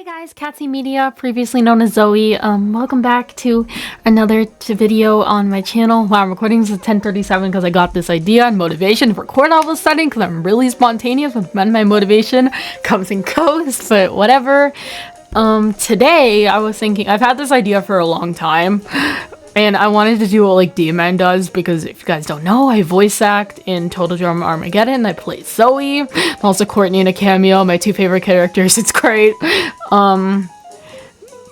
Guys, Catsy Media, previously known as Zoe. Welcome back to another video on my channel. Wow, I'm recording this at 10:37 because I got this idea and motivation to record all of a sudden because I'm really spontaneous when my motivation comes and goes, but whatever. Today I was thinking, I've had this idea for a long time, and I wanted to do what like D-Man does, because if you guys don't know, I voice act in Total Drama Armageddon. I play Zoe, also Courtney in a cameo, my two favorite characters. It's great.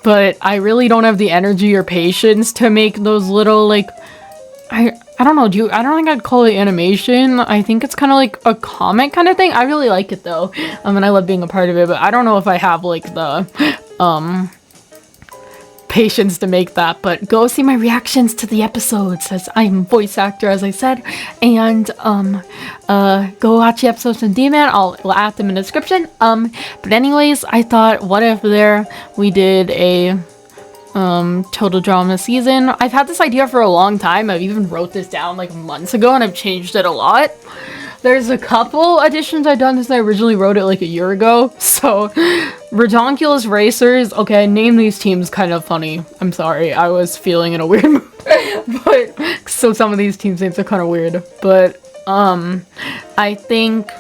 But I really don't have the energy or patience to make those little like, I don't know, I don't think I'd call it animation. I think it's kind of like a comic kind of thing. I really like it though, and I love being a part of it, but I don't know if I have like the patience to make that. But go see my reactions to the episodes, as I'm a voice actor, as I said, and go watch the episodes from D-Man. I'll add them in the description. But anyways, I thought, what if we did a Total Drama season. I've had this idea for a long time. I've even wrote this down like months ago, and I've changed it a lot. There's a couple additions I've done since I originally wrote it like a year ago. So, Redonkulous Racers. Okay, I named these teams kind of funny. I'm sorry, I was feeling in a weird mood. But, so some of these team names are kind of weird. But, I think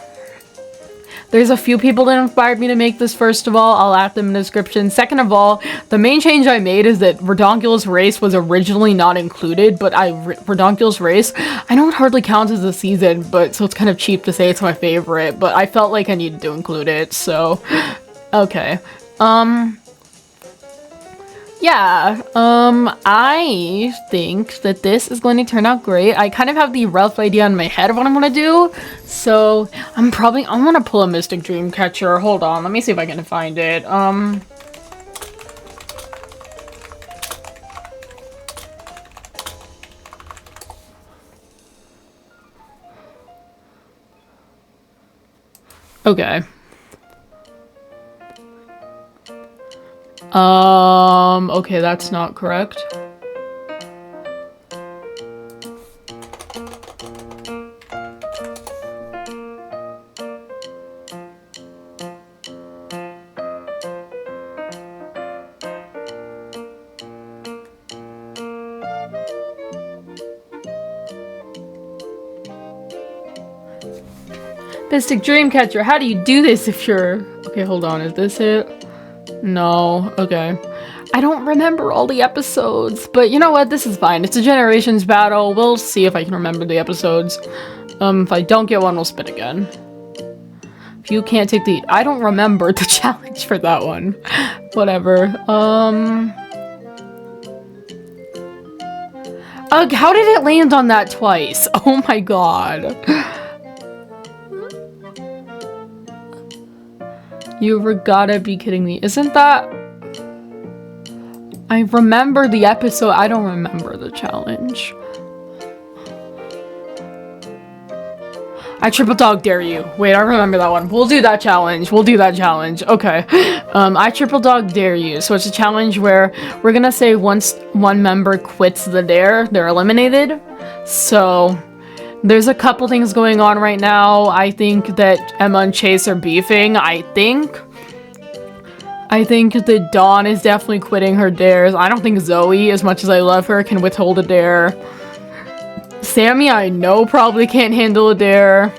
there's a few people that inspired me to make this. First of all, I'll add them in the description. Second of all, the main change I made is that Redonkulous Race was originally not included, but Redonkulous Race, I know it hardly counts as a season, but so it's kind of cheap to say it's my favorite, but I felt like I needed to include it, so okay. Yeah, I think that this is going to turn out great. I kind of have the rough idea in my head of what I'm going to do, so I'm going to pull a Mystic Dreamcatcher. Hold on, let me see if I can find it. Okay. Okay, that's not correct. Mystic Dreamcatcher, how do you do this if you're... Okay, hold on, is this it? No, okay. I don't remember all the episodes, but you know what? This is fine. It's a generations battle. We'll see if I can remember the episodes. If I don't get one, we'll spin again. If you can't take the... I don't remember the challenge for that one. Whatever. Ugh, how did it land on that twice? Oh my god. You gotta be kidding me. Isn't that... I remember the episode. I don't remember the challenge. I triple dog dare you. Wait, I remember that one. We'll do that challenge. We'll do that challenge. Okay. I triple dog dare you. So it's a challenge where we're gonna say once one member quits the dare, they're eliminated. So... there's a couple things going on right now. I think that Emma and Chase are beefing. I think that Dawn is definitely quitting her dares. I don't think Zoe, as much as I love her, can withhold a dare. Sammy, I know, probably can't handle a dare.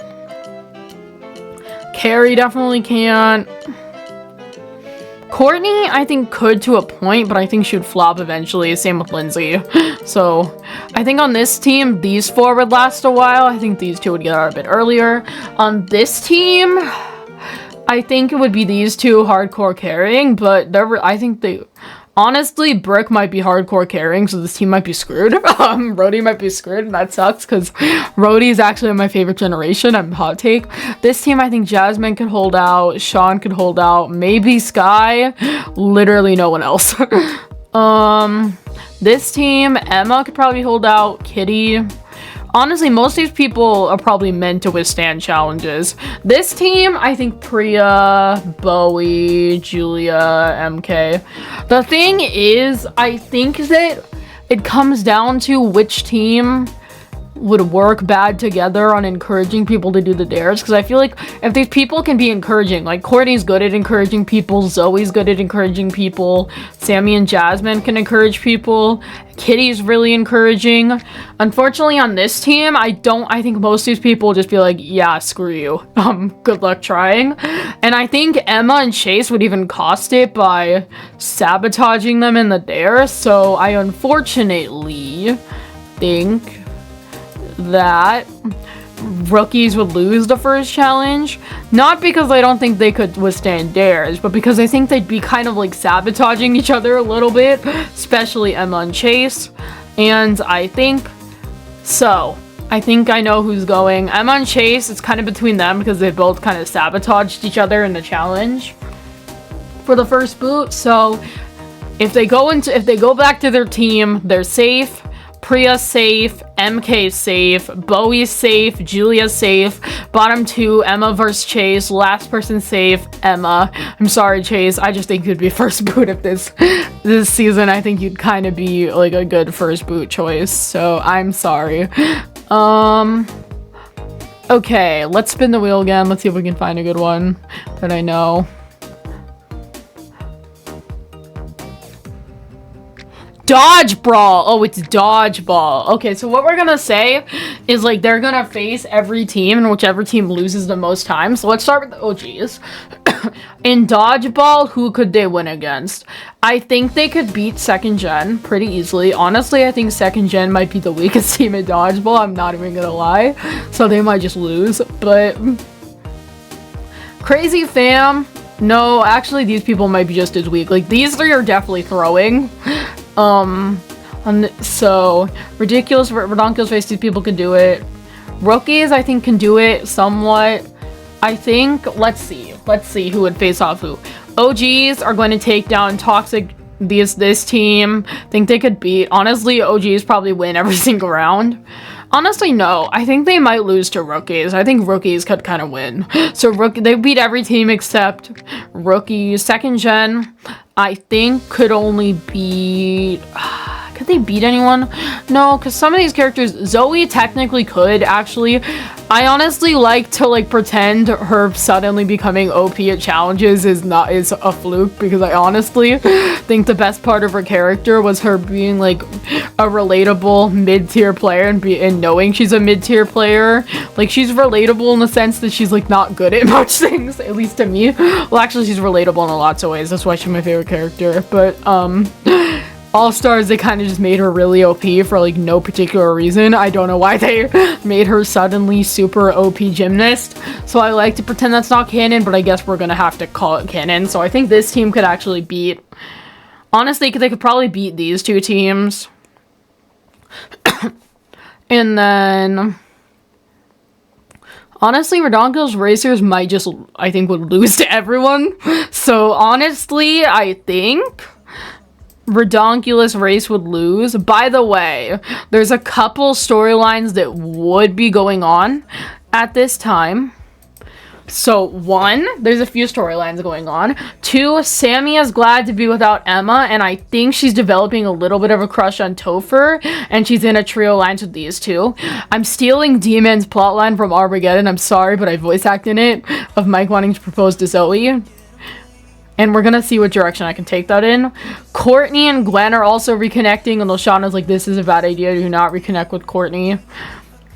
Carrie definitely can't. Courtney, I think, could to a point, but I think she would flop eventually. Same with Lindsay. So, I think on this team, these four would last a while. I think these two would get out a bit earlier. On this team, I think it would be these two hardcore carrying, but I think they... Honestly, Brick might be hardcore carrying, so this team might be screwed. Rhodey might be screwed, and that sucks, because Rhodey is actually my favorite generation. I'm hot take. This team, I think Jasmine could hold out, Sean could hold out, maybe Sky, literally no one else. This team, Emma could probably hold out, Kitty. Honestly, most of these people are probably meant to withstand challenges. This team, I think Priya, Bowie, Julia, MK. The thing is, I think that it comes down to which team would work bad together on encouraging people to do the dares, because I feel like if these people can be encouraging, like Courtney's good at encouraging people, Zoe's good at encouraging people, Sammy and Jasmine can encourage people, Kitty's really encouraging. Unfortunately on this team, I think most of these people will just be like, yeah, screw you, good luck trying. And I think Emma and Chase would even cost it by sabotaging them in the dare, so I unfortunately think that rookies would lose the first challenge, not because I don't think they could withstand dares, but because I think they'd be kind of like sabotaging each other a little bit, especially Emma and Chase. And I think I know who's going. Emma and Chase, it's kind of between them because they both kind of sabotaged each other in the challenge for the first boot. So if they go back to their team, they're safe. Priya's safe, MK's safe, Bowie's safe, Julia's safe, bottom two, Emma versus Chase, last person safe, Emma. I'm sorry, Chase, I just think you'd be first boot at this season. I think you'd kind of be like a good first boot choice, so I'm sorry. Okay, let's spin the wheel again. Let's see if we can find a good one that I know. Dodgeball. Oh, it's Dodgeball. Okay, so what we're gonna say is like they're gonna face every team and whichever team loses the most time. So let's start with the OGs. In Dodgeball, who could they win against? I think they could beat second gen pretty easily. Honestly, I think second gen might be the weakest team in Dodgeball. I'm not even gonna lie. So they might just lose. But Crazy Fam, no, actually these people might be just as weak. Like these three are definitely throwing. So ridiculous, redonkulous face, these people can do it. Rookies, I think, can do it somewhat. I think, let's see who would face off who. OGs are going to take down toxic this team. Think they could beat, honestly, OGs probably win every single round. Honestly, no. I think they might lose to rookies. I think rookies could kind of win. So they beat every team except rookies. Second gen, I think, could only beat... Could they beat anyone? No, because some of these characters... Zoe technically could, actually. I honestly like to, like, pretend her suddenly becoming OP at challenges is a fluke, because I honestly think the best part of her character was her being, like, a relatable mid-tier player and knowing she's a mid-tier player. Like, she's relatable in the sense that she's, like, not good at much things, at least to me. Well, actually, she's relatable in lots of ways. That's why she's my favorite character. But, All-Stars, they kind of just made her really OP for, like, no particular reason. I don't know why they made her suddenly super OP gymnast. So I like to pretend that's not canon, but I guess we're gonna have to call it canon. So I think this team could actually beat... Honestly, they could probably beat these two teams. And then... Honestly, Redonkulous Racers might just, I think, would lose to everyone. So honestly, I think... Redonkulous Race would lose. By the way, there's a couple storylines that would be going on at this time. So, 1, there's a few storylines going on. 2, Sammy is glad to be without Emma, and I think she's developing a little bit of a crush on Topher, and she's in a trio alliance with these two. I'm stealing D-Man's plotline from Armageddon. I'm sorry, but I voice act in it of Mike wanting to propose to Zoe. And we're gonna see what direction I can take that in. Courtney and Gwen are also reconnecting, and Lashana's like, this is a bad idea, do not reconnect with Courtney.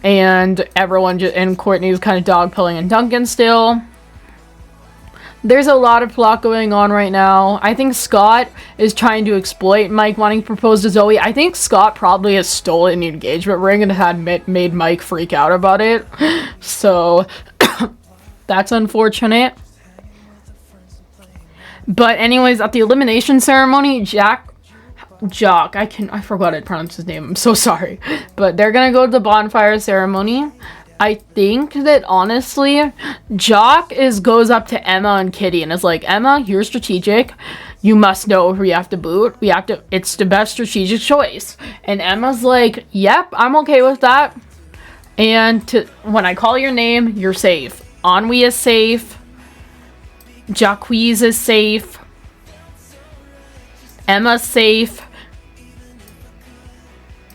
And and Courtney's kind of dogpilling and Duncan still. There's a lot of plot going on right now. I think Scott is trying to exploit Mike wanting to propose to Zoe. I think Scott probably has stolen the engagement ring and had made Mike freak out about it. So, that's unfortunate. But anyways, at the elimination ceremony, Jock, I forgot how to pronounce his name, I'm so sorry. But they're gonna go to the bonfire ceremony. I think that, honestly, Jock goes up to Emma and Kitty and is like, Emma, you're strategic. You must know who we have to boot. It's the best strategic choice. And Emma's like, yep, I'm okay with that. And when I call your name, you're safe. Ennui is safe. Jacques is safe. Emma's safe.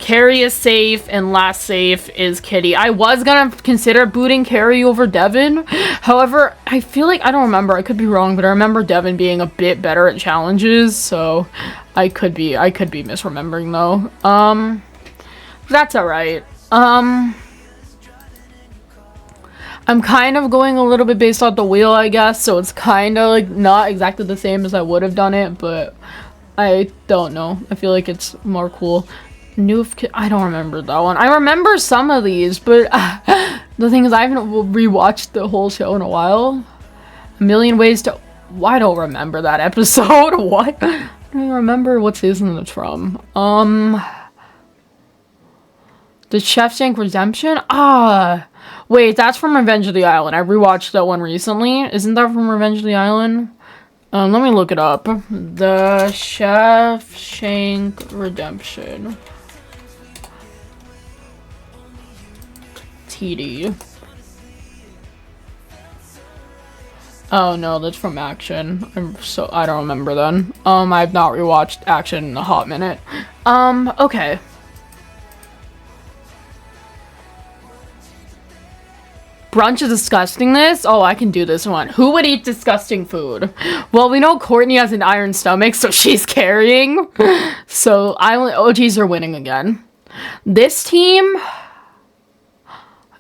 Carrie is safe, and last safe is Kitty. I was gonna consider booting Carrie over Devin. However, I feel like, I don't remember, I could be wrong, but I remember Devin being a bit better at challenges, so I could be misremembering though. That's alright. I'm kind of going a little bit based off the wheel, I guess, so it's kind of like not exactly the same as I would have done it, but I don't know. I feel like it's more cool. I don't remember that one. I remember some of these, but the thing is, I haven't rewatched the whole show in a while. A Million Ways to... I don't remember that episode. What? I don't remember what season it's from. The Shawshank Redemption? Ah, wait, that's from Revenge of the Island. I rewatched that one recently. Isn't that from Revenge of the Island? Let me look it up. The Shawshank Redemption. TD. Oh no, that's from Action. I don't remember then. I've not rewatched Action in a hot minute. Okay. Brunch of Disgustingness? Oh, I can do this one. Who would eat disgusting food? Well, we know Courtney has an iron stomach, so she's carrying. So, OGs are winning again. This team...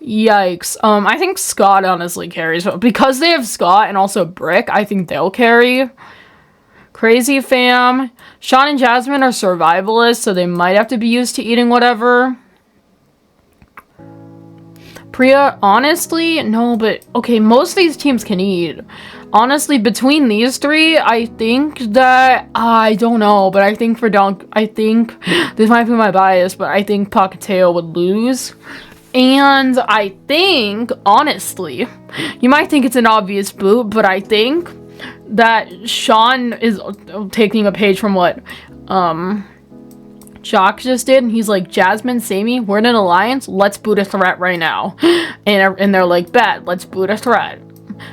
Yikes. I think Scott honestly carries. Because they have Scott and also Brick, I think they'll carry. Crazy Fam. Sean and Jasmine are survivalists, so they might have to be used to eating whatever. Priya, honestly, no, but okay, most of these teams can eat. Honestly, between these three, I think that, I don't know, but I think I think, this might be my bias, but I think Pacateo would lose. And I think, honestly, you might think it's an obvious boot, but I think that Sean is taking a page from what Jock just did, and he's like, Jasmine, Sammy, we're in an alliance, let's boot a threat right now. And they're like, bet, let's boot a threat.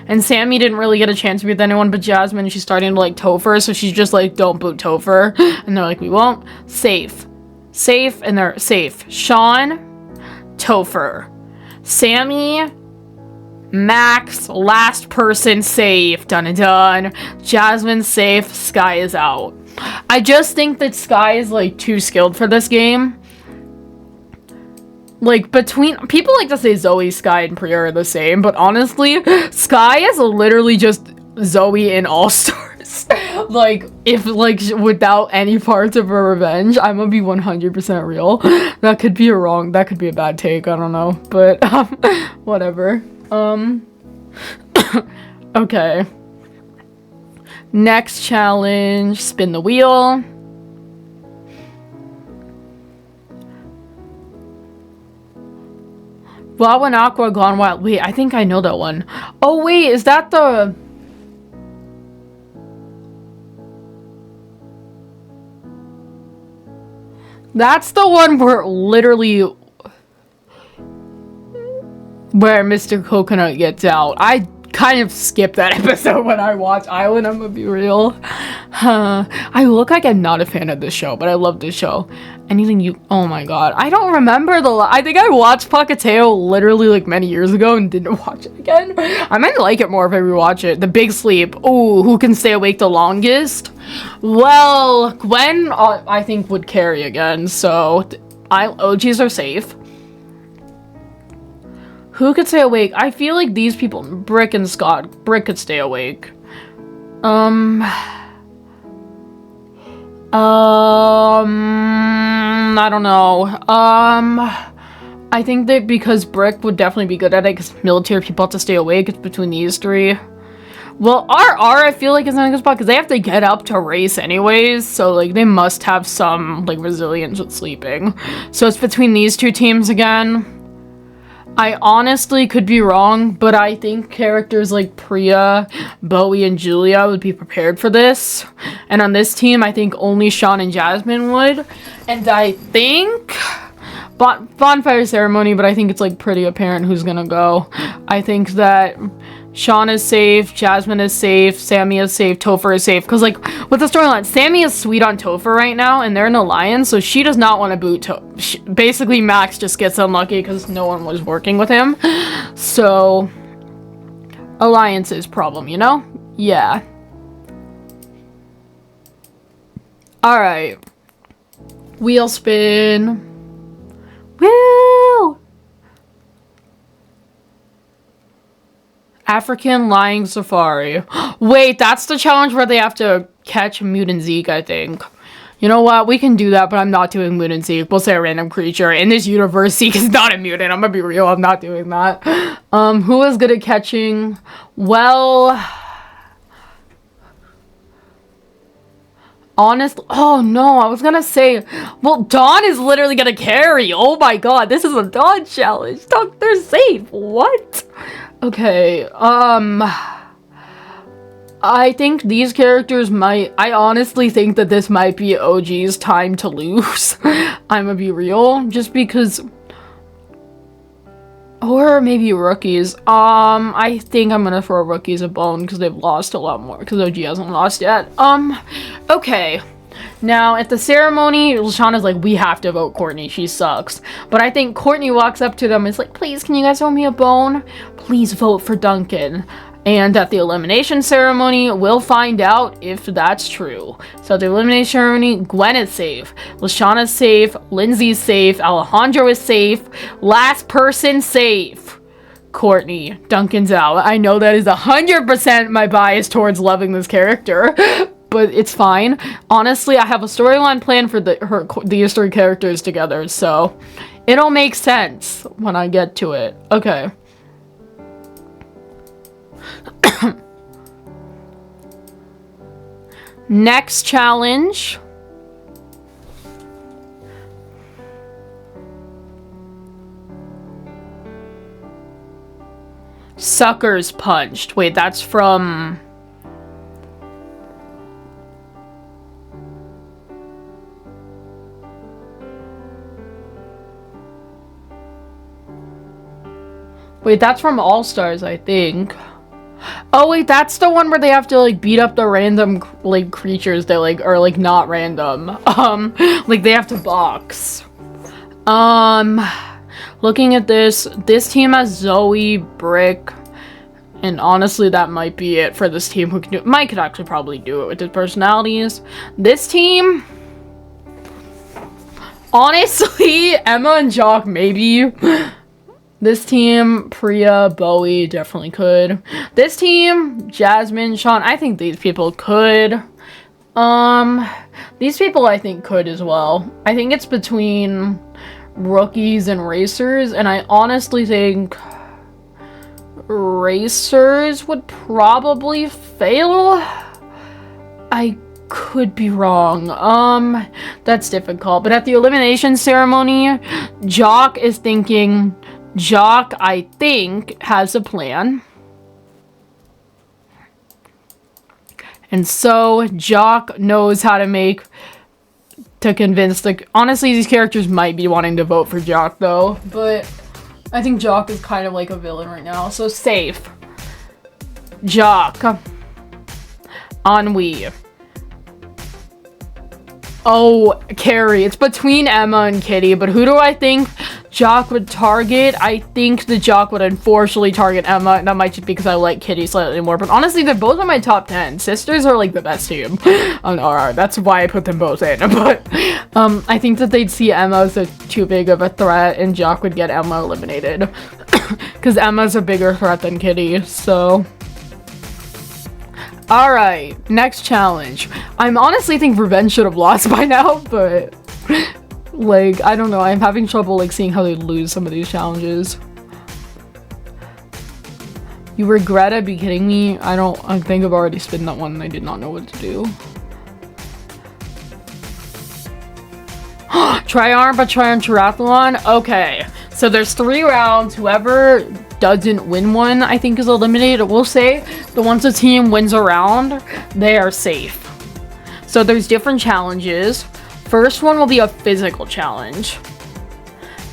And Sammy didn't really get a chance to be with anyone but Jasmine, and she's starting to like Topher, so she's just like, don't boot Topher. And they're like, we won't. Safe, and they're safe. Sean, Topher, Sammy, Max, last person safe, done. Jasmine safe, Sky is out. I just think that Sky is like too skilled for this game. Like, between people like to say Zoe, Sky, and Priya are the same, but honestly, Sky is literally just Zoe in All-Stars. Like, if, like, without any parts of her revenge, I'm gonna be 100% real. That could be that could be a bad take, I don't know, but, whatever. Okay. Next challenge, spin the wheel. Wild and Aqua Gone Wild. Wait, I think I know that one. Oh wait, is that the... That's the one where literally... where Mr. Coconut gets out. I kind of skipped that episode when I watched Island, I'm gonna be real. I look like I'm not a fan of this show, but I love this show. Anything you... Oh my god. I don't remember I think I watched Pacateo literally like many years ago and didn't watch it again. I might like it more if I rewatch it. The Big Sleep. Ooh, who can stay awake the longest? Well, Gwen, I think, would carry again, so OGs are safe. Who could stay awake? I feel like these people, Brick and Scott. Brick could stay awake. I don't know. I think that because Brick would definitely be good at it, because military people have to stay awake, it's between these three. Well, RR, I feel like is in a good spot, because they have to get up to race anyways, so, like, they must have some, like, resilience with sleeping. So it's between these two teams again. I honestly could be wrong, but I think characters like Priya, Bowie, and Julia would be prepared for this. And on this team, I think only Sean and Jasmine would. And I think... Bonfire ceremony, but I think it's like pretty apparent who's gonna go. I think that Sean is safe, Jasmine is safe, Sammy is safe, Topher is safe. Because, like, with the storyline, Sammy is sweet on Topher right now, and they're an alliance, so she does not want to boot Topher. Basically, Max just gets unlucky because no one was working with him. So, alliance's problem, you know? Yeah. Alright. Wheel spin. Woo! African Lion Safari. Wait, that's the challenge where they have to catch Mutant Zeke, I think. You know what? We can do that, but I'm not doing Mutant Zeke. We'll say a random creature. In this universe, Zeke is not a mutant. I'm gonna be real. I'm not doing that. Who is good at catching? Well... honestly, oh no, I was gonna say, well, Dawn is literally gonna carry. Oh my god, this is a Dawn challenge. They're safe. What? Okay, I think these characters might, I honestly think that this might be OG's time to lose. I'm gonna be real, just because, or maybe rookies. I think I'm gonna throw rookies a bone because they've lost a lot more, because OG hasn't lost yet. Okay. Now, at the ceremony, Lashana's like, we have to vote Courtney. She sucks. But I think Courtney walks up to them and is like, please, can you guys throw me a bone? Please vote for Duncan. And at the elimination ceremony, we'll find out if that's true. So at the elimination ceremony, Gwen is safe. Lashana's safe. Lindsay's safe. Alejandro is safe. Last person safe. Courtney. Duncan's out. I know that is 100% my bias towards loving this character. But it's fine. Honestly, I have a storyline plan for these three characters together, so it'll make sense when I get to it. Okay. Next challenge. Suckers punched. Wait, that's from... wait, that's from All Stars, I think. Oh wait, that's the one where they have to like beat up the random like creatures that like are like not random. Like they have to box. Looking at this team has Zoe, Brick, and honestly that might be it for this team who can do it. Mike could actually probably do it with his personalities. This team, honestly, Emma and Jock maybe. This team, Priya, Bowie definitely could. This team, Jasmine, Sean, I think these people could. These people I think could as well. I think it's between rookies and racers, and I honestly think racers would probably fail. I could be wrong. That's difficult. But at the elimination ceremony, Jock is thinking... Jock, I think, has a plan. And so, Jock knows how to convince the... honestly, these characters might be wanting to vote for Jock, though. But I think Jock is kind of like a villain right now. So, safe. Jock. Ennui. Oh, Carrie. It's between Emma and Kitty, but who do I think Jock would target? I think the Jock would unfortunately target Emma. That might just be because I like Kitty slightly more, but honestly, they're both on my top 10. Sisters are like the best team on RR. That's why I put them both in, but I think that they'd see Emma as too big of a threat, and Jock would get Emma eliminated because Emma's a bigger threat than Kitty, so... Alright, next challenge. I'm honestly think Revenge should have lost by now, but like, I don't know. I'm having trouble like seeing how they lose some of these challenges. You regret it? Be kidding me? I think I've already spun that one and I did not know what to do. Try arm, but try on triathlon? Okay. So there's 3 rounds. Whoever doesn't win one, I think, is eliminated. We'll say the ones the team wins a round, they are safe. So there's different challenges. First one will be a physical challenge.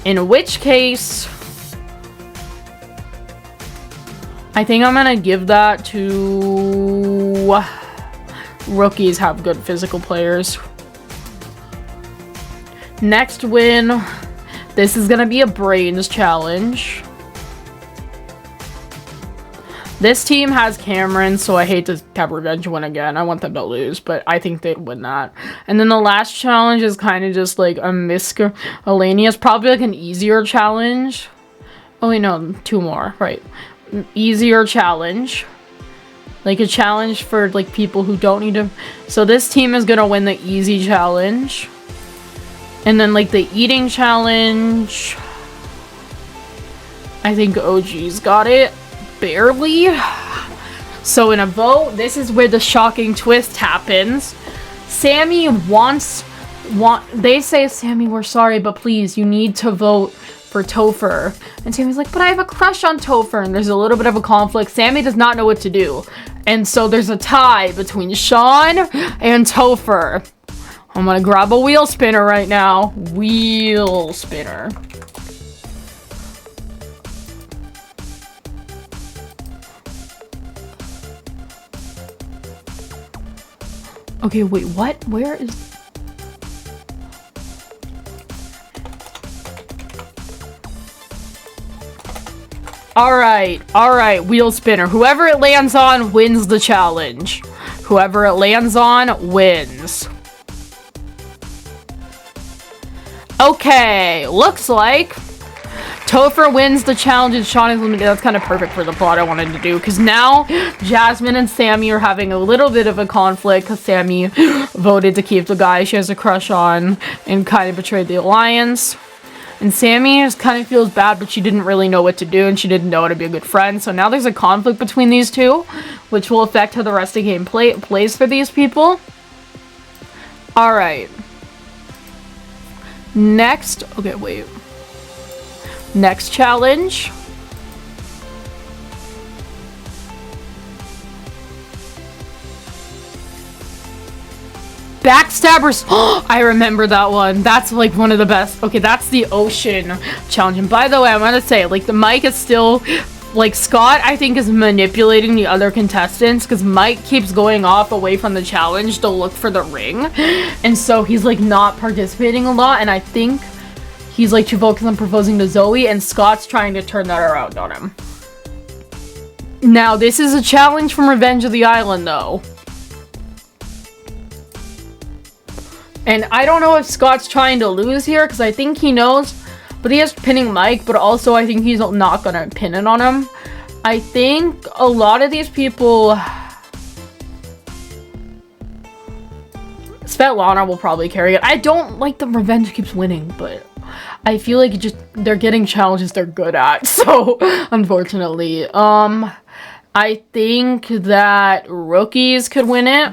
In which case... I think I'm gonna give that to rookies. Have good physical players. Next win. This is gonna be a brains challenge. This team has Cameron, so I hate to have Revenge win again. I want them to lose, but I think they'd win that. And then the last challenge is kind of just like a miscellaneous, probably like an easier challenge. Oh wait, no, 2 more, right. Easier challenge. Like a challenge for like people who don't need to. So this team is gonna win the easy challenge. And then like the eating challenge. I think OG's got it. Barely. So in a vote, this is where the shocking twist happens. Sammy they say, Sammy, we're sorry, but please, you need to vote for Topher. And Sammy's like, but I have a crush on Topher. And there's a little bit of a conflict. Sammy does not know what to do. And so there's a tie between Sean and Topher. I'm gonna grab a wheel spinner right now. Wheel spinner. Okay, wait, what? Where is... Alright, wheel spinner. Whoever it lands on wins the challenge. Whoever it lands on wins. Okay, looks like Topher wins the challenge and Sean is eliminated. That's kind of perfect for the plot I wanted to do, because now Jasmine and Sammy are having a little bit of a conflict because Sammy voted to keep the guy she has a crush on and kind of betrayed the alliance. And Sammy just kind of feels bad, but she didn't really know what to do and she didn't know how to be a good friend. So now there's a conflict between these two, which will affect how the rest of the game plays for these people. Alright. Next, okay, wait. Next challenge. Backstabbers. I remember that one. That's like one of the best. Okay, that's the ocean challenge. And by the way, I'm gonna say, like, the mic is still, like, Scott, I think, is manipulating the other contestants because Mike keeps going off away from the challenge to look for the ring. And so he's, like, not participating a lot. And I think he's, like, too focused on proposing to Zoe, and Scott's trying to turn that around on him. Now, this is a challenge from Revenge of the Island, though. And I don't know if Scott's trying to lose here, because I think he knows, but he is pinning Mike, but also I think he's not gonna pin it on him. I think a lot of these people... Svetlana will probably carry it. I don't like the Revenge keeps winning, but I feel like they're getting challenges they're good at, so unfortunately. I think that rookies could win it.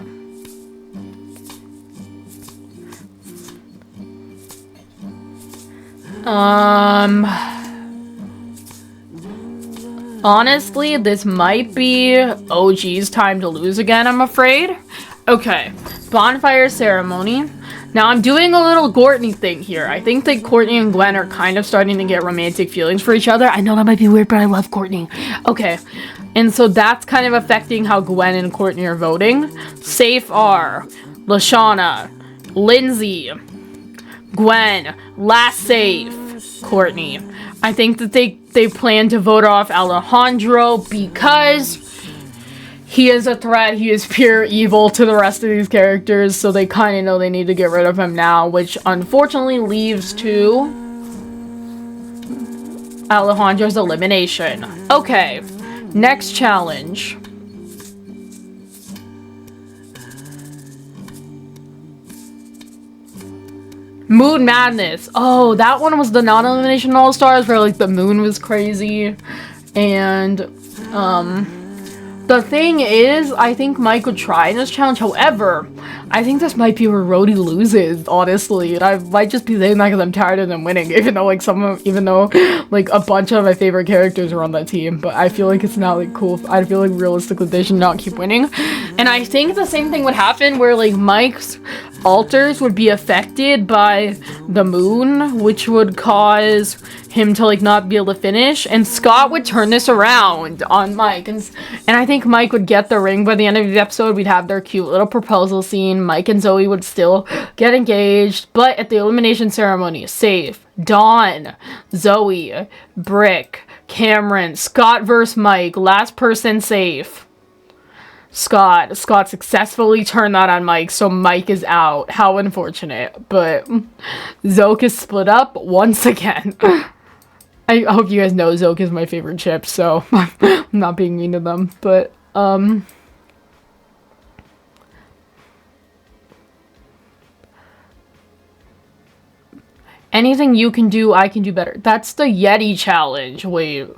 Honestly, this might be OG's time to lose again, I'm afraid. Okay, bonfire ceremony. Now, I'm doing a little Courtney thing here. I think that Courtney and Gwen are kind of starting to get romantic feelings for each other. I know that might be weird, but I love Courtney. Okay, and so that's kind of affecting how Gwen and Courtney are voting. Safe are Lashana, Lindsay, Gwen, last safe, Courtney. I think that they plan to vote off Alejandro because he is a threat. He is pure evil to the rest of these characters, so they kind of know they need to get rid of him now, which unfortunately leaves to Alejandro's elimination. Okay, next challenge. Moon Madness. Oh, that one was the non-elimination All-Stars where, like, the moon was crazy. And, the thing is, I think Mike would try in this challenge. However, I think this might be where Rhodey loses, honestly. And I might just be saying that because I'm tired of them winning. Even though, like, a bunch of my favorite characters are on that team. But I feel like it's not, like, cool. I feel like realistically they should not keep winning. And I think the same thing would happen where, like, Mike's altars would be affected by the moon, which would cause him to like not be able to finish, and Scott would turn this around on Mike, and I think Mike would get the ring by the end of the episode. We'd have their cute little proposal scene. Mike and Zoe would still get engaged, but at the elimination ceremony, safe, Dawn, Zoe, Brick, Cameron, Scott versus Mike, last person safe. Scott successfully turned that on Mike, so Mike is out. How unfortunate. But Zoke is split up once again. I hope you guys know Zoke is my favorite chip, so I'm not being mean to them. But, anything you can do, I can do better. That's the Yeti challenge. Wait.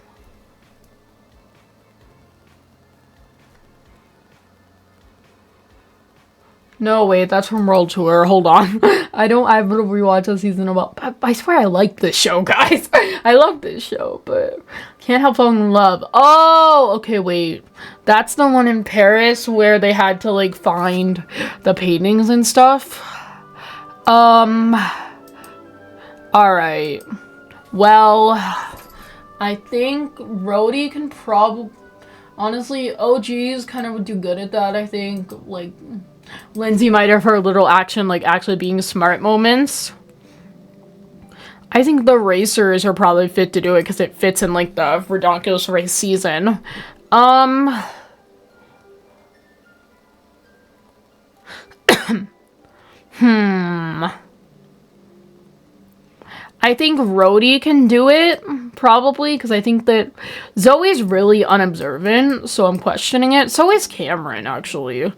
No, wait, that's from World Tour. Hold on. I've rewatched the season about. I swear I like this show, guys. I love this show, but can't help falling in love. Oh, okay, wait. That's the one in Paris where they had to like find the paintings and stuff. Alright. Well, I think Rhodey can probably. Honestly, OGs kind of would do good at that, I think. Like, Lindsay might have her little action, like, actually being smart moments. I think the racers are probably fit to do it because it fits in, like, the ridiculous race season. I think Rhodey can do it, probably, because I think that Zoe's really unobservant, so I'm questioning it. So is Cameron, actually.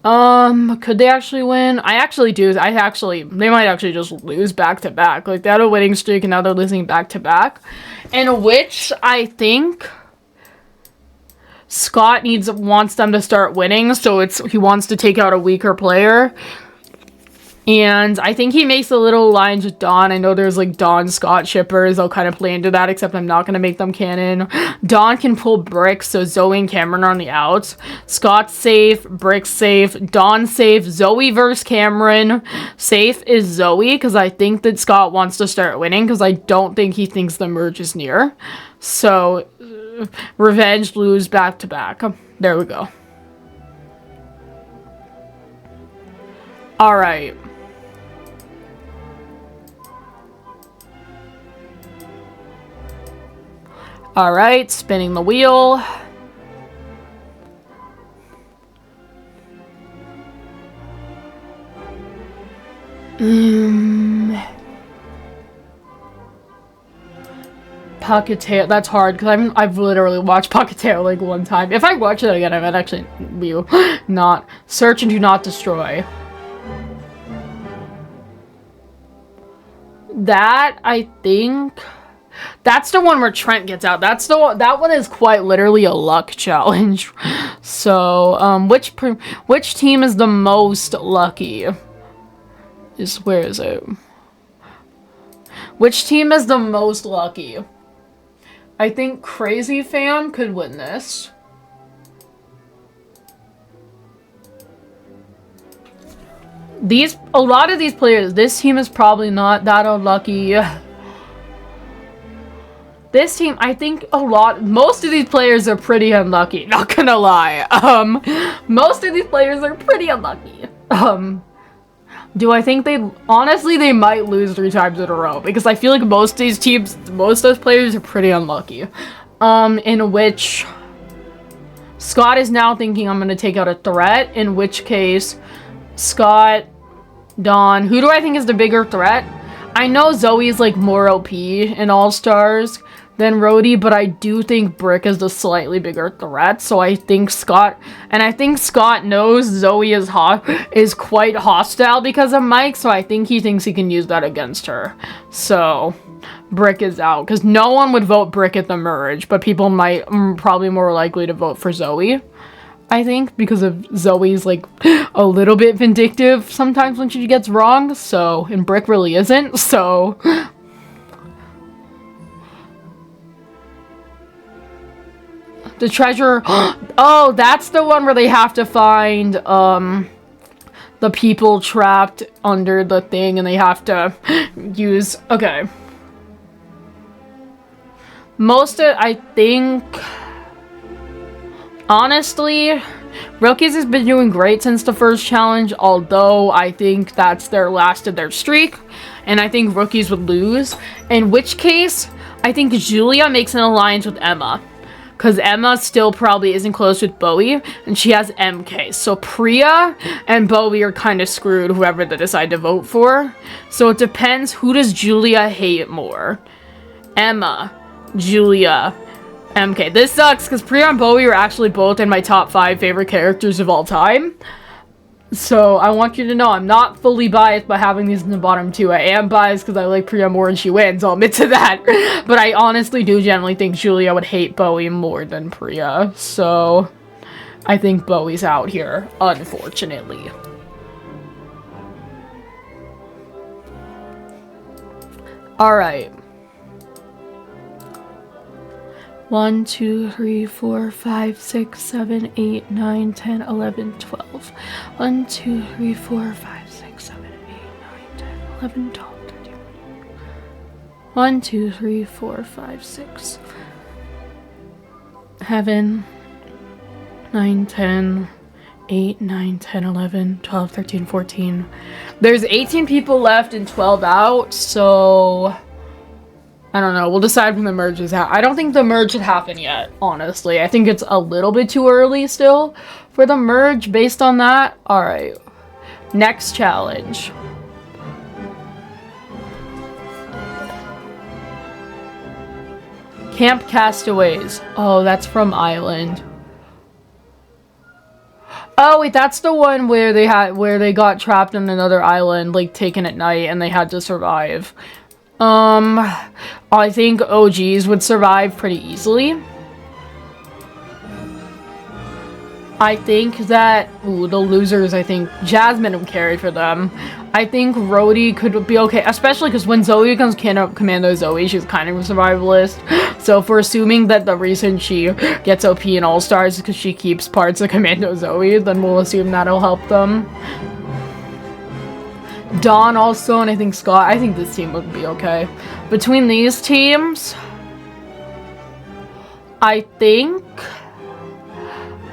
Could they actually win? I actually do. They might actually just lose back-to-back. Like, they had a winning streak, and now they're losing back-to-back. In which, I think Scott wants them to start winning, so he wants to take out a weaker player. And I think he makes a little alliance with Dawn. I know there's like Dawn-Scott shippers. I'll kind of play into that, except I'm not going to make them canon. Dawn can pull Brick, so Zoe and Cameron are on the outs. Scott's safe, Brick's safe, Dawn's safe, Zoe versus Cameron. Safe is Zoe, because I think that Scott wants to start winning, because I don't think he thinks the merge is near. So, revenge, lose, back-to-back. There we go. Alright. Alright, spinning the wheel. Pocketail, that's hard because I've literally watched Pocketail like one time. If I watch it again, I might actually not. Search and do not destroy. That, I think, that's the one where Trent gets out. That one is quite literally a luck challenge. So, which team is the most lucky? Where is it? Which team is the most lucky? I think Crazy Fan could win this. A lot of these players, this team is probably not that unlucky. This team, I think most of these players are pretty unlucky, not gonna lie. Most of these players are pretty unlucky. Do I think honestly, they might lose 3 times in a row, because I feel like most of these teams, most of those players are pretty unlucky. In which Scott is now thinking I'm gonna take out a threat, in which case Scott, Dawn, who do I think is the bigger threat? I know Zoe's like more OP in All-Stars than Rhodey, but I do think Brick is the slightly bigger threat, so I think Scott knows Zoe is quite hostile because of Mike, so I think he thinks he can use that against her. So, Brick is out, because no one would vote Brick at the merge, but people might, probably more likely to vote for Zoe. I think, because of Zoe's, like, a little bit vindictive sometimes when she gets wrong, so, and Brick really isn't, so. The treasure, oh, that's the one where they have to find, the people trapped under the thing and they have to use... Okay. I think... Honestly, Rookies has been doing great since the first challenge, although I think that's their last of their streak, and I think Rookies would lose, in which case, I think Julia makes an alliance with Emma, because Emma still probably isn't close with Bowie, and she has MK, so Priya and Bowie are kind of screwed, whoever they decide to vote for, so it depends, who does Julia hate more? Emma, Julia, MK. This sucks because Priya and Bowie are actually both in my top 5 favorite characters of all time. So I want you to know I'm not fully biased by having these in the bottom 2. I am biased because I like Priya more and she wins. I'll admit to that. But I honestly do generally think Julia would hate Bowie more than Priya. So I think Bowie's out here, unfortunately. Alright. 1, 2, 3, 4, 5, 6, 7, 8, 9, 10, 11, 12. 1, 2, 3, 4, 5, 6, 7, 8, 9, 10, 11, 12, 13. 1, 2, 3, 4, 5, 6, 7, 9, 10, 8, 9, 10, 11, 12, 13, 14. There's 18 people left and 12 out, so... I don't know. We'll decide when the merge is out. I don't think the merge should happen yet, honestly. I think it's a little bit too early still for the merge based on that. Alright. Next challenge. Camp Castaways. Oh, that's from Island. Oh, wait, that's the one where they got trapped on another island, like, taken at night, and they had to survive. I think OGs would survive pretty easily. I think that, the losers, I think Jasmine would carry for them. I think Rhodey could be okay, especially because when Zoe becomes Commando Zoe, she's kind of a survivalist. So if we're assuming that the reason she gets OP in All-Stars is because she keeps parts of Commando Zoe, then we'll assume that'll help them. Dawn also, and I think Scott. I think this team would be okay. Between these teams, I think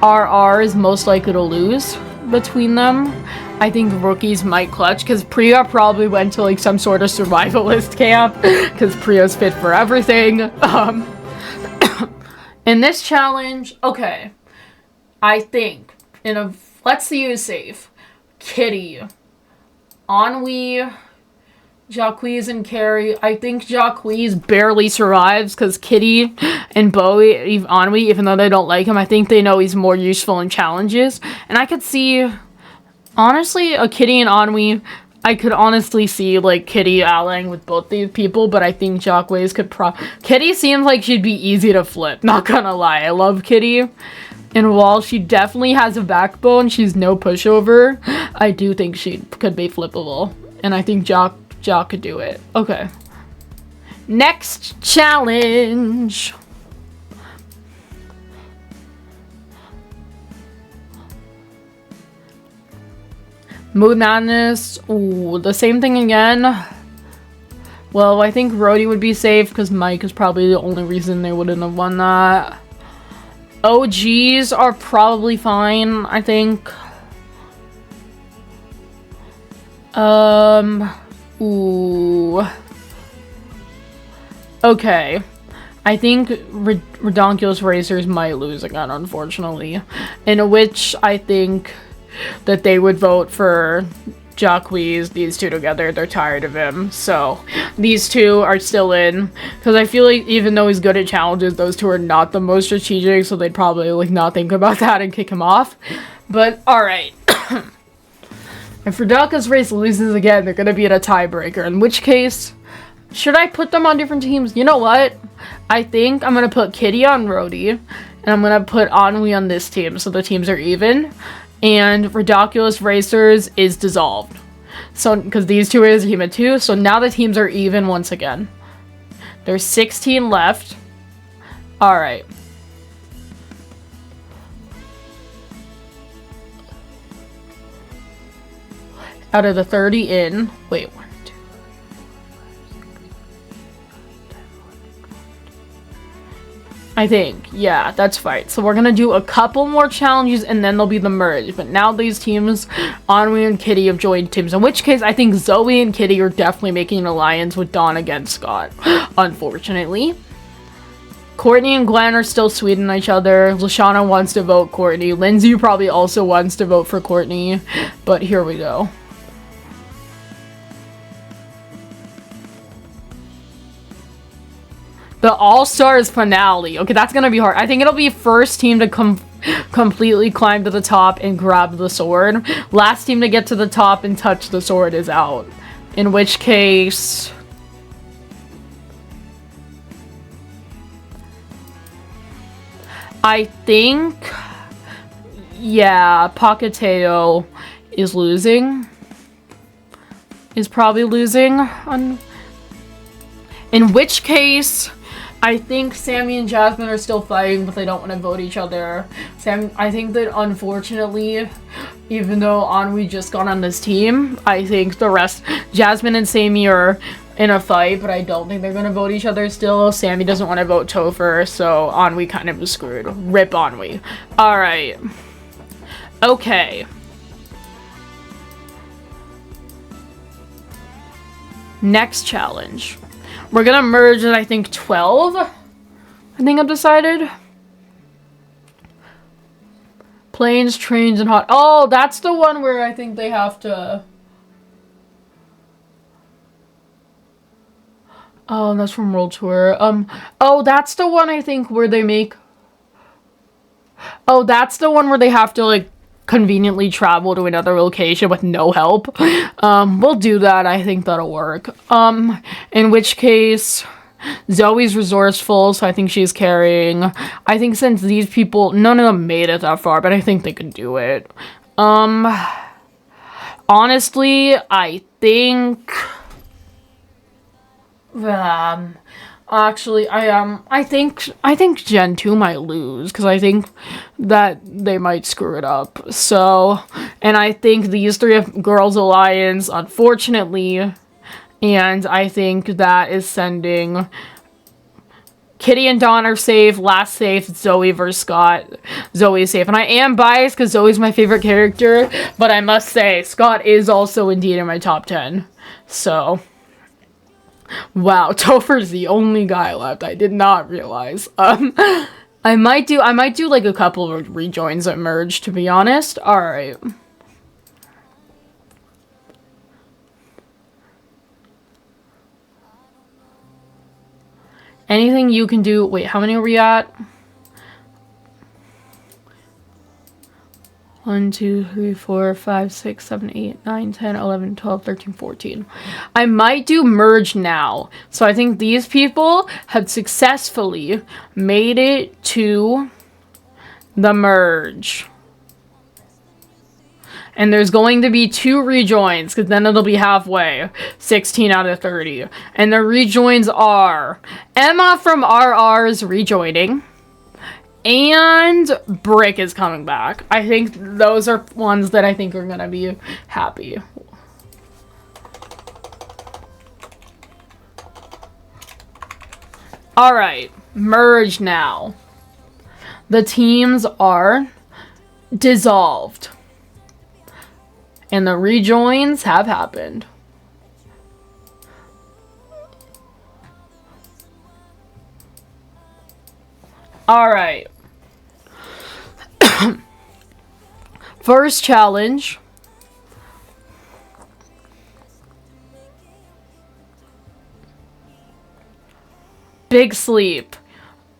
RR is most likely to lose between them. I think Rookies might clutch, because Priya probably went to like some sort of survivalist camp, because Priya's fit for everything. In this challenge, okay, I think, let's see who's safe. Kitty, Ennui, Jacquees, and Carrie. I think Jacquees barely survives because Kitty and Bowie, Ennui, even though they don't like him, I think they know he's more useful in challenges. And I could see, honestly, a Kitty and Ennui, I could honestly see, like, Kitty allying with both these people, but I think Jacquees could Kitty seems like she'd be easy to flip, not gonna lie. I love Kitty. And while she definitely has a backbone, she's no pushover, I do think she could be flippable. And I think Jock could do it. Okay. Next challenge. Mood Madness. Ooh, the same thing again. Well, I think Rhodey would be safe because Mike is probably the only reason they wouldn't have won that. OGs are probably fine, I think. Ooh. Okay. I think Redonkulous Racers might lose again, unfortunately. In which I think that they would vote for Jacquees, these two together. They're tired of him, so these two are still in, because I feel like even though he's good at challenges, those two are not the most strategic, so they'd probably like not think about that and kick him off. But alright. If Redonkulous Race loses again, they're gonna be in a tiebreaker, in which case, should I put them on different teams? You know what? I think I'm gonna put Kitty on Rhodey, and I'm gonna put Ennui on this team, so the teams are even. And Redonkulous Racers is dissolved. So, because these two is a team of 2, so now the teams are even once again. There's 16 left. Alright. out of the 30 in. Wait, 1, 2, 3, 4, 5, 6, 7, 8, 9, 10, 11, 12, 13, 14. I think, yeah, that's right. So we're gonna do a couple more challenges and then there'll be the merge. But now these teams, Anwi and Kitty, have joined teams. In which case, I think Zoe and Kitty are definitely making an alliance with Dawn against Scott, unfortunately. Courtney and Glenn are still sweet on each other. Lashana wants to vote Courtney. Lindsay probably also wants to vote for Courtney. But here we go. The All-Stars finale. Okay, that's gonna be hard. I think it'll be first team to completely climb to the top and grab the sword. Last team to get to the top and touch the sword is out. In which case... I think... yeah, Pacateo is losing. Is probably losing. In which case... I think Sammy and Jasmine are still fighting, but they don't want to vote each other. I think that unfortunately, even though Anwi just got on this team, I think the rest, Jasmine and Sammy are in a fight, but I don't think they're going to vote each other still. Sammy doesn't want to vote Topher, so Anwi kind of is screwed. Rip Anwi. Alright. Okay. Next challenge. We're gonna merge at, I think, 12. I think I've decided. Planes, trains, and hot. Oh, that's the one where I think they have to... oh, that's from World Tour. Oh, that's the one I think where they make... oh, that's the one where they have to, like, conveniently travel to another location with no help. We'll do that. I think that'll work. In which case, Zoe's resourceful, so I think she's carrying. I think since these people, none of them made it that far, but I think they could do it. Honestly, I think... actually, I think Gen 2 might lose, because I think that they might screw it up. So, and I think these three have Girls Alliance, unfortunately, and I think that is sending... Kitty and Dawn are safe. Last safe, Zoe versus Scott. Zoe's safe. And I am biased because Zoe's my favorite character, but I must say, Scott is also indeed in my top 10. So... wow, Topher's the only guy left. I did not realize. I might do like a couple of rejoins at merge, to be honest. Alright. Anything you can do. Wait, how many are we at? 1, 2, 3, 4, 5, 6, 7, 8, 9, 10, 11, 12, 13, 14. I might do merge now. So I think these people have successfully made it to the merge. And there's going to be 2 rejoins, because then it'll be halfway. 16 out of 30. And the rejoins are Emma from RR is rejoining. And Brick is coming back. I think those are ones that I think are gonna be happy. Alright, merge now. The teams are dissolved. And the rejoins have happened. Alright. First challenge. Big sleep.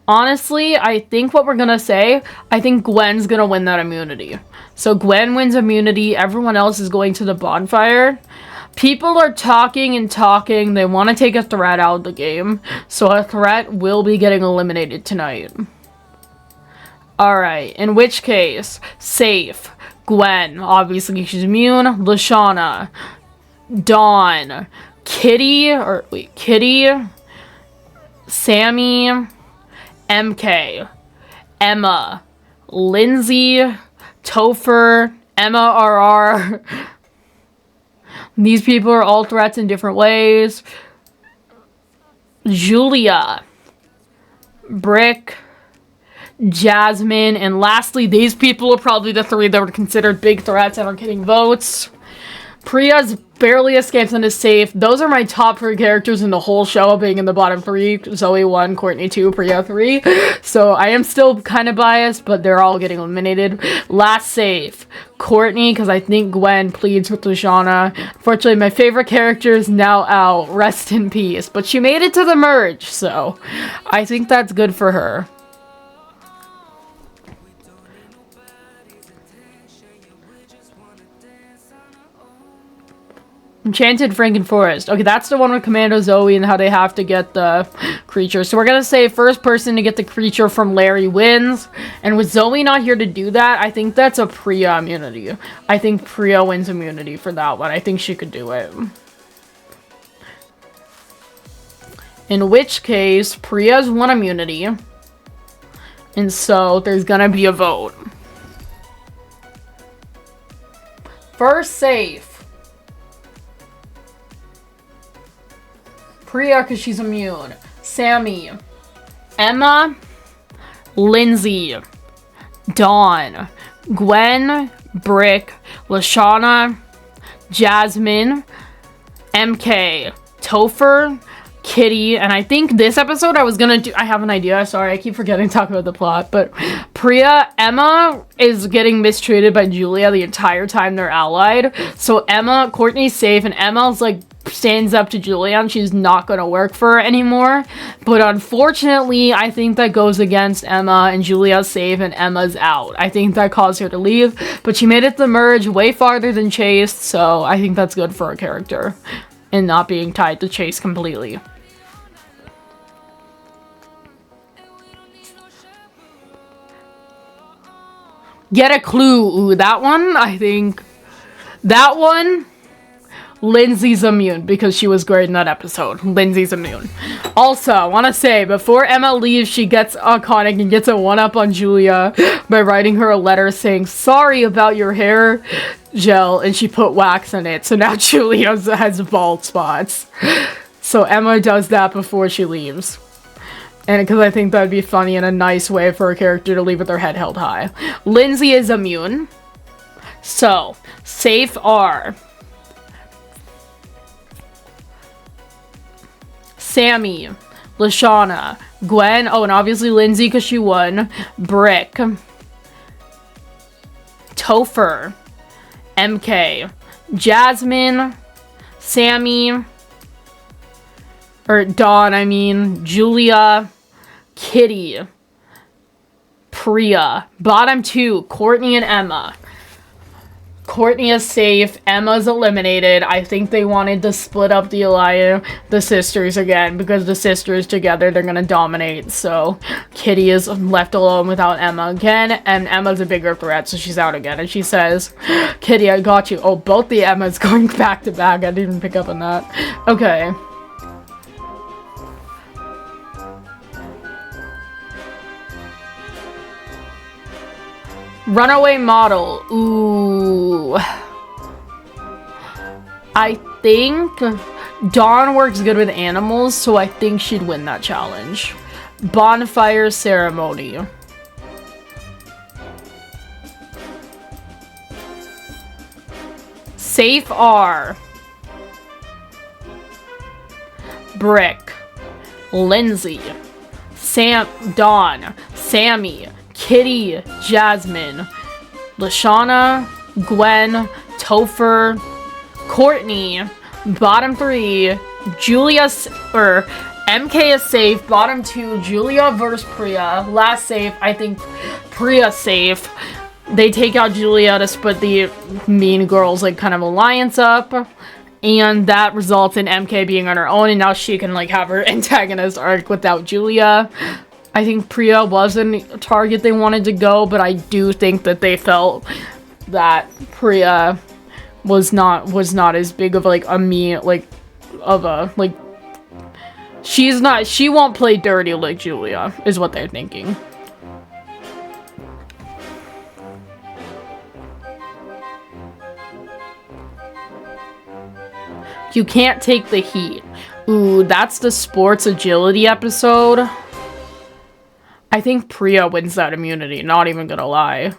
Honestly, I think what we're gonna say, I think Gwen's gonna win that immunity. So Gwen wins immunity, everyone else is going to the bonfire. People are talking and talking, they want to take a threat out of the game. So a threat will be getting eliminated tonight. Alright, in which case, safe. Gwen, obviously she's immune. Lashana, Dawn, Kitty, Sammy, MK, Emma, Lindsay, Topher, Emma RR, These people are all threats in different ways. Julia, Brick, Jasmine, and lastly, these people are probably the 3 that were considered big threats and are getting votes. Priya's barely escapes and is safe. Those are my top 3 characters in the whole show, being in the bottom 3. Zoe 1, Courtney 2, Priya 3. So I am still kind of biased, but they're all getting eliminated. Last safe, Courtney, because I think Gwen pleads with Lashana. Unfortunately, my favorite character is now out. Rest in peace. But she made it to the merge, so I think that's good for her. Enchanted Franken-Forest. Okay, that's the one with Commando Zoe and how they have to get the creature. So we're gonna say first person to get the creature from Larry wins. And with Zoe not here to do that, I think that's a Priya immunity. I think Priya wins immunity for that one. I think she could do it. In which case, Priya's won immunity. And so there's gonna be a vote. First safe. Priya, because she's immune. Sammy. Emma. Lindsay. Dawn. Gwen. Brick. Lashana. Jasmine. MK. Topher. Kitty. And I think this episode I was gonna do... I have an idea. Sorry, I keep forgetting to talk about the plot. But Priya... Emma is getting mistreated by Julia the entire time they're allied. So Emma... Courtney's safe and Emma's like... stands up to Julia and she's not gonna work for her anymore. But unfortunately, I think that goes against Emma and Julia's safe and Emma's out. I think that caused her to leave, but she made it the merge way farther than Chase, so I think that's good for her character and not being tied to Chase completely. Get a clue. Ooh, that one, I think that one Lindsay's immune because she was great in that episode. Lindsay's immune. Also, I want to say, before Emma leaves, she gets iconic and gets a 1-up on Julia by writing her a letter saying, sorry about your hair gel, and she put wax in it. So now Julia has bald spots. So Emma does that before she leaves. And because I think that would be funny and a nice way for a character to leave with their head held high. Lindsay is immune. So, safe are... Sammy, Lashana, Gwen, oh, and obviously Lindsay because she won, Brick, Topher, MK, Jasmine, Sammy, or Dawn, I mean, Julia, Kitty, Priya. Bottom 2, Courtney and Emma. Courtney is safe. Emma's eliminated. I think they wanted to split up the alliance, the sisters again, because the sisters together, they're gonna dominate. So Kitty is left alone without Emma again, and Emma's a bigger threat, so she's out again. And she says, Kitty, I got you. Oh, both the Emmas going back to back. I didn't even pick up on that. Okay. Runaway Model. Ooh. I think Dawn works good with animals, so I think she'd win that challenge. Bonfire Ceremony. Safe R. Brick. Lindsay. Dawn. Sammy. Kitty, Jasmine, Lashana, Gwen, Topher, Courtney, bottom 3, Julia, or MK is safe, bottom 2, Julia versus Priya, last safe, I think Priya safe. They take out Julia to split the Mean Girls, like, kind of alliance up, and that results in MK being on her own, and now she can, like, have her antagonist arc without Julia. I think Priya wasn't a target they wanted to go, but I do think that they felt that Priya was not as big of like a she won't play dirty like Julia, is what they're thinking. You can't take the heat. Ooh, that's the sports agility episode. I think Priya wins that immunity, not even gonna lie.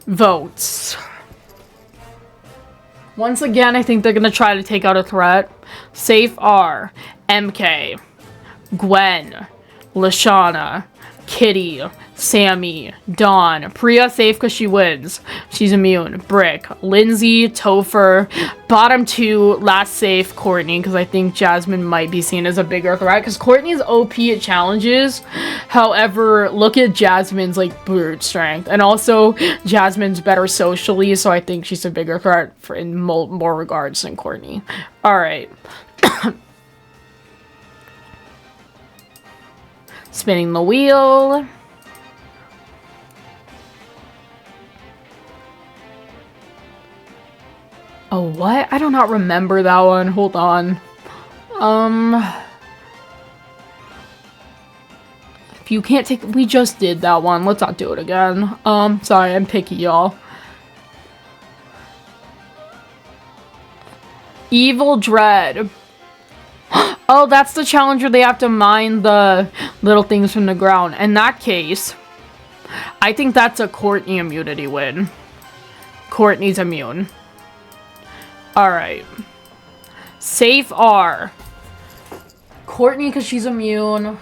Votes. Once again, I think they're gonna try to take out a threat. Safe are MK, Gwen, Lashana, Kitty, Sammy, Dawn. Priya safe because she wins. She's immune. Brick, Lindsay, Topher. Bottom 2, last safe, Courtney, because I think Jasmine might be seen as a bigger threat because Courtney's OP at challenges. However, look at Jasmine's like brute strength, and also Jasmine's better socially, so I think she's a bigger threat in more regards than Courtney. All right. Spinning the wheel. Oh, what? I do not remember that one. Hold on. If you can't take... We just did that one. Let's not do it again. Sorry, I'm picky, y'all. Evil Dread. Oh, that's the challenge where they have to mine the little things from the ground. In that case, I think that's a Courtney immunity win. Courtney's immune. Alright. Safe are Courtney because she's immune.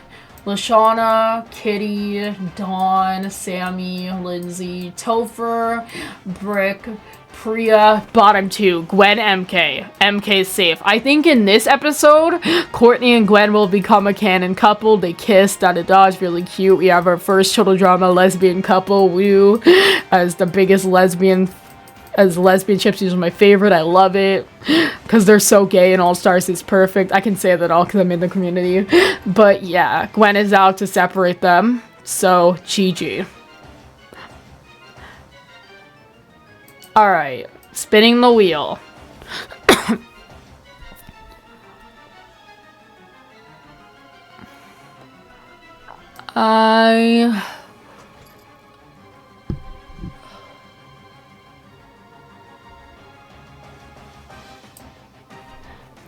Lashana, Kitty, Dawn, Sammy, Lindsay, Topher, Brick, Priya. Bottom 2, Gwen, MK. MK's safe. I think in this episode, Courtney and Gwen will become a canon couple. They kiss, da-da-da. It's really cute. We have our first total drama lesbian couple. Woo. As the biggest lesbian chips, is my favorite. I love it because they're so gay, and All Stars is perfect. I can say that all because I'm in the community. But yeah, Gwen is out to separate them, so GG. Alright, spinning the wheel.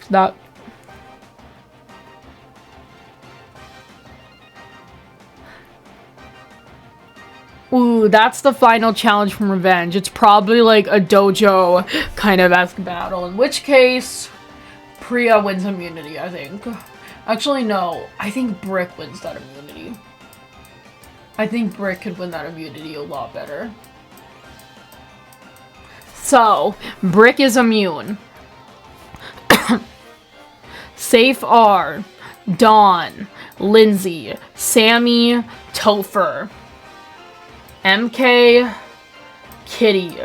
Not. Ooh, that's the final challenge from Revenge. It's probably like a dojo kind of esque battle. In which case, Priya wins immunity, I think. Actually, no. I think Brick wins that immunity. I think Brick could win that immunity a lot better. So, Brick is immune. Safe are Dawn, Lindsay, Sammy, Topher, MK, Kitty.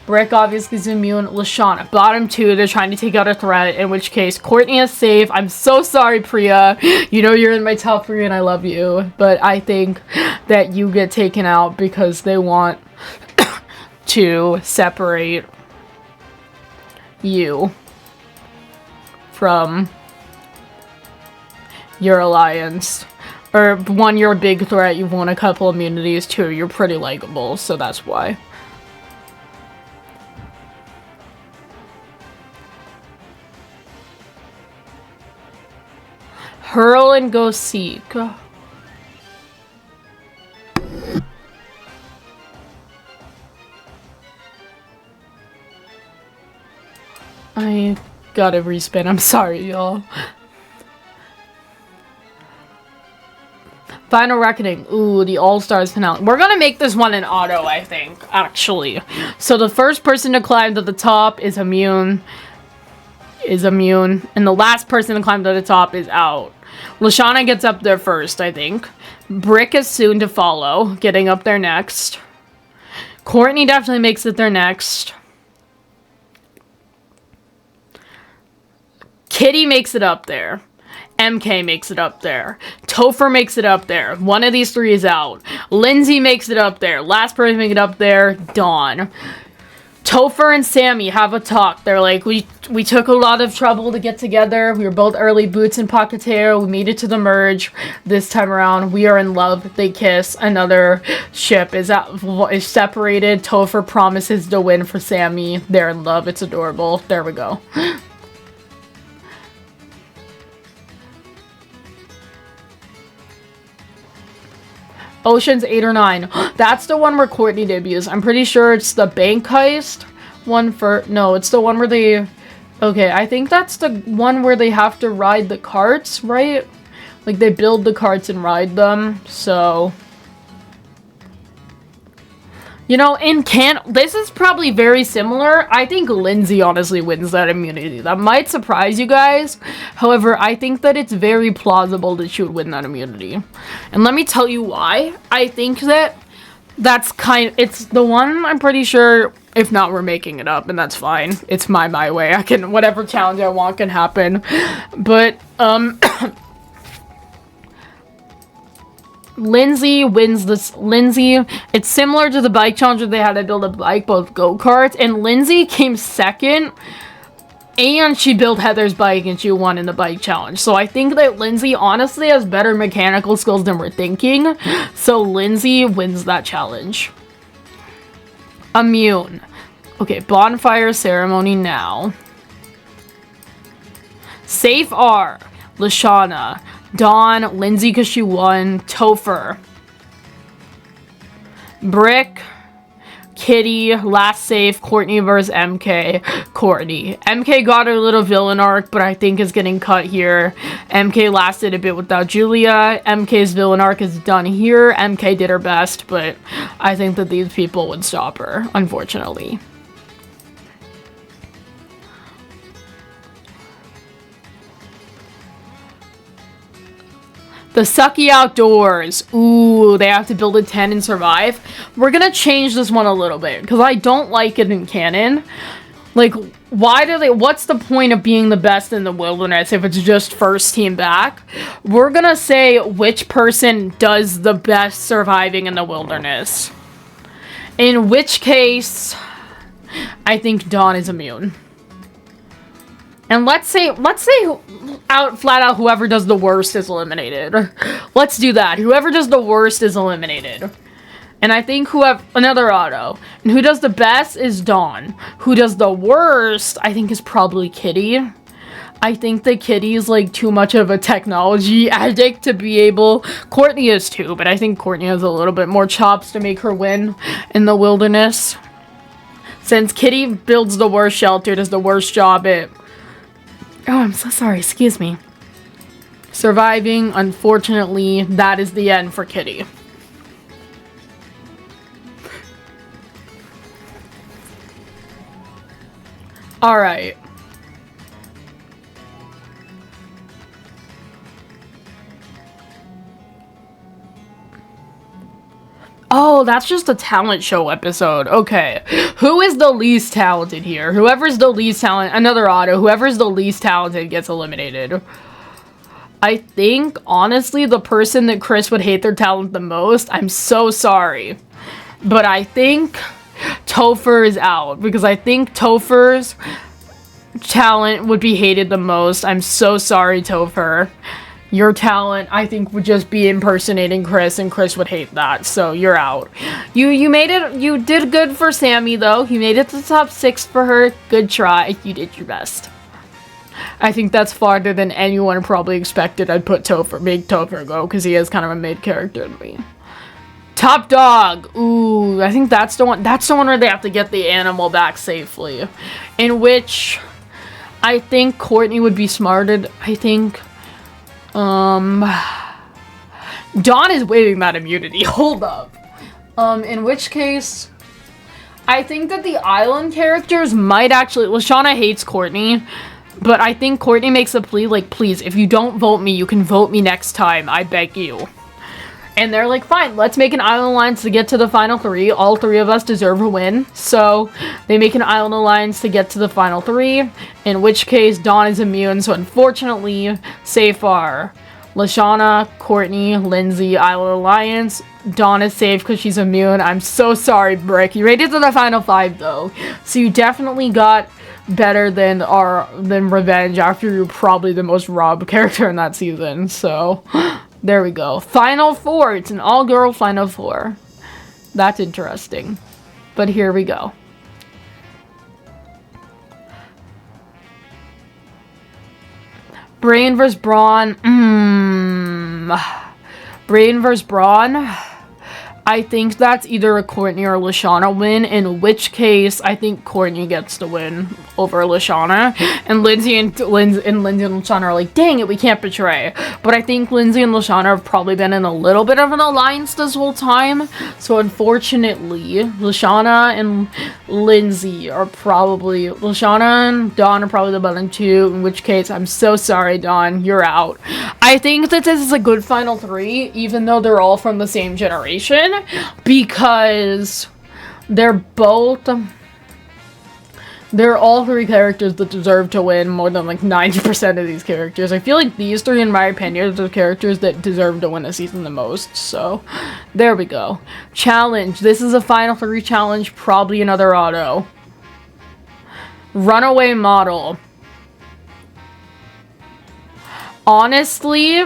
Brick obviously is immune. Lashana. Bottom 2, they're trying to take out a threat, in which case Courtney is safe. I'm so sorry, Priya. You know you're in my top 3 and I love you. But I think that you get taken out because they want to separate you from your alliance. Or 1, you're a big threat, you've won a couple immunities. 2, you're pretty likable, so that's why. Hurl and go seek. I gotta respin, I'm sorry, y'all. Final Reckoning. Ooh, the All-Stars finale. We're gonna make this one an auto, I think, actually. So the first person to climb to the top is immune. And the last person to climb to the top is out. Lashana gets up there first, I think. Brick is soon to follow, getting up there next. Courtney definitely makes it there next. Kitty makes it up there. MK makes it up there. Topher makes it up there. One of these 3 is out. Lindsay makes it up there. Last person to make it up there, Dawn. Topher and Sammy have a talk. They're like, we took a lot of trouble to get together. We were both early boots in Pocketeer. We made it to the merge. This time around, we are in love. They kiss. Another ship is separated. Topher promises to win for Sammy. They're in love. It's adorable. There we go. Ocean's 8 or 9. That's the one where Courtney debuts. I'm pretty sure it's the bank heist one for... No, it's the one where they... Okay, I think that's the one where they have to ride the carts, right? Like, they build the carts and ride them, so... You know, this is probably very similar. I think Lindsay honestly wins that immunity. That might surprise you guys. However, I think that it's very plausible that she would win that immunity. And let me tell you why. I think that's it's the one, I'm pretty sure, if not, we're making it up, and that's fine. It's my way. I can, whatever challenge I want can happen. But, Lindsay wins this. Lindsay, it's similar to the bike challenge where they had to build a bike, both go-karts, and Lindsay came second, and she built Heather's bike, and she won in the bike challenge. So I think that Lindsay honestly has better mechanical skills than we're thinking, so Lindsay wins that challenge. Immune. Okay, bonfire ceremony now. Safe R. Lashana. Dawn, Lindsay because she won, Topher, Brick, Kitty, last safe, Courtney versus MK, Courtney. MK got her little villain arc, but I think is getting cut here. MK lasted a bit without Julia. MK's villain arc is done here. MK did her best, but I think that these people would stop her, unfortunately. The Sucky Outdoors. Ooh, they have to build a tent and survive. We're gonna change this one a little bit, because I don't like it in canon. Like, what's the point of being the best in the wilderness if it's just first team back? We're gonna say which person does the best surviving in the wilderness. In which case, I think Dawn is immune. And let's say flat out whoever does the worst is eliminated. Let's do that. Whoever does the worst is eliminated. And I think another auto. And who does the best is Dawn. Who does the worst, I think, is probably Kitty. I think that Kitty is like too much of a technology addict to be able... Courtney is too, but I think Courtney has a little bit more chops to make her win in the wilderness. Since Kitty builds the worst shelter, does the worst job at... Oh, I'm so sorry. Excuse me. Surviving, unfortunately, that is the end for Kitty. Alright. Oh, that's just a talent show episode. Okay. Who is the least talented here? Whoever's the least talented, another auto, whoever's the least talented gets eliminated. I think, honestly, the person that Chris would hate their talent the most, I'm so sorry, but I think Topher is out, because I think Topher's talent would be hated the most. I'm so sorry, Topher. Your talent, I think, would just be impersonating Chris, and Chris would hate that, so you're out. You made it, you did good for Sammy, though. You made it to the top 6 for her. Good try. You did your best. I think that's farther than anyone probably expected I'd make Topher go, because he is kind of a mid character to me. Top dog. Ooh, I think that's the one where they have to get the animal back safely. In which, I think Courtney would be smarted. I think... Dawn is waiving that immunity. Hold up. In which case, I think that the island characters might actually... Lashana hates Courtney, but I think Courtney makes a plea, like, please, if you don't vote me, you can vote me next time. I beg you. And they're like, fine, let's make an island alliance to get to the final 3. All 3 of us deserve a win. So, they make an island alliance to get to the final 3. In which case, Dawn is immune. So, unfortunately, safe are Lashana, Courtney, Lindsay, Island Alliance. Dawn is safe because she's immune. I'm so sorry, Brick. You made it to the final 5 though, so you definitely got better than Revenge after you're probably the most robbed character in that season. So there we go. Final 4. It's an all-girl final 4. That's interesting. But here we go. Brain vs. Brawn. Brain vs. Brawn. I think that's either a Courtney or Lashana win, in which case I think Courtney gets the win over Lashana. And Lindsay and Lashana are like, dang it, we can't betray. But I think Lindsay and Lashana have probably been in a little bit of an alliance this whole time. So unfortunately, Lashana and Lindsay are probably, Lashana and Dawn are probably the bottom 2, in which case I'm so sorry, Dawn, you're out. I think that this is a good final 3, even though they're all from the same generation. Because they're all 3 characters that deserve to win more than like 90% of these characters. I feel like these 3, in my opinion, are the characters that deserve to win a season the most. So there we go. Challenge. This is a final 3 challenge, probably another auto. Runaway Model. Honestly,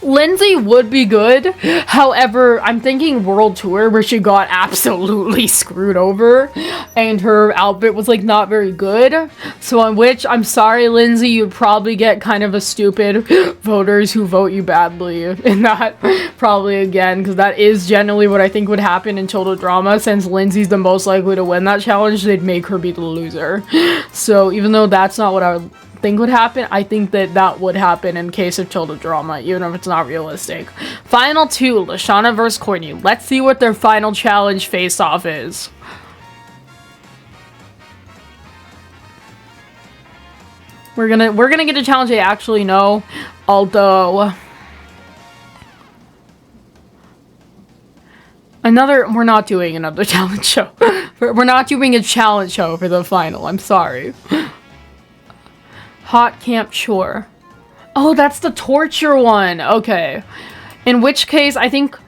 Lindsay would be good. However, I'm thinking World Tour, where she got absolutely screwed over and her outfit was like not very good. So on which, I'm sorry, Lindsay, you'd probably get kind of a stupid voters who vote you badly in that probably again, because that is generally what I think would happen in Total Drama. Since Lindsay's the most likely to win that challenge, they'd make her be the loser. So even though that's not what I would think would happen, I think that would happen in case of Total Drama, even if it's not realistic. Final 2, Lashana versus Courtney. Let's see what their final challenge face-off is. We're gonna get a challenge I actually know, although we're not doing another challenge show. We're not doing a challenge show for the final. I'm sorry. Hot Camp Chore. Oh, that's the torture one. Okay. In which case, I think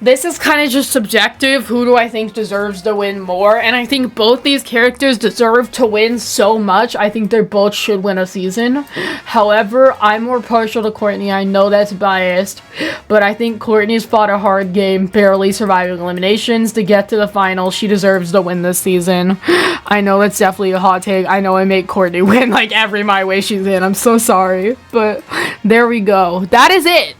this is kind of just subjective. Who do I think deserves to win more? And I think both these characters deserve to win so much. I think they both should win a season. However, I'm more partial to Courtney. I know that's biased, but I think Courtney's fought a hard game, barely surviving eliminations to get to the final. She deserves to win this season. I know that's definitely a hot take. I know I make Courtney win like every My Way she's in. I'm so sorry, but there we go. That is it.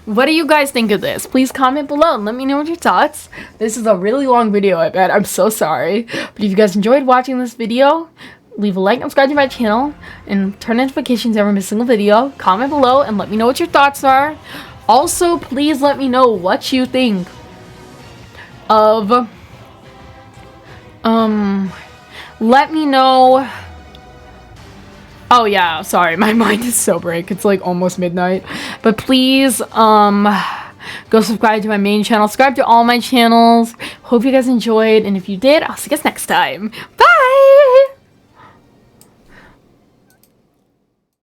What do you guys think of this? Please comment below and let me know what your thoughts. This is a really long video, I bet. I'm so sorry. But if you guys enjoyed watching this video, leave a like and subscribe to my channel and turn notifications every miss single video. Comment below and let me know what your thoughts are. Also, please let me know what you think of let me know. Oh yeah, sorry, my mind is so break. It's like almost midnight. But please, go subscribe to my main channel. Subscribe to all my channels. Hope you guys enjoyed. And if you did, I'll see you guys next time.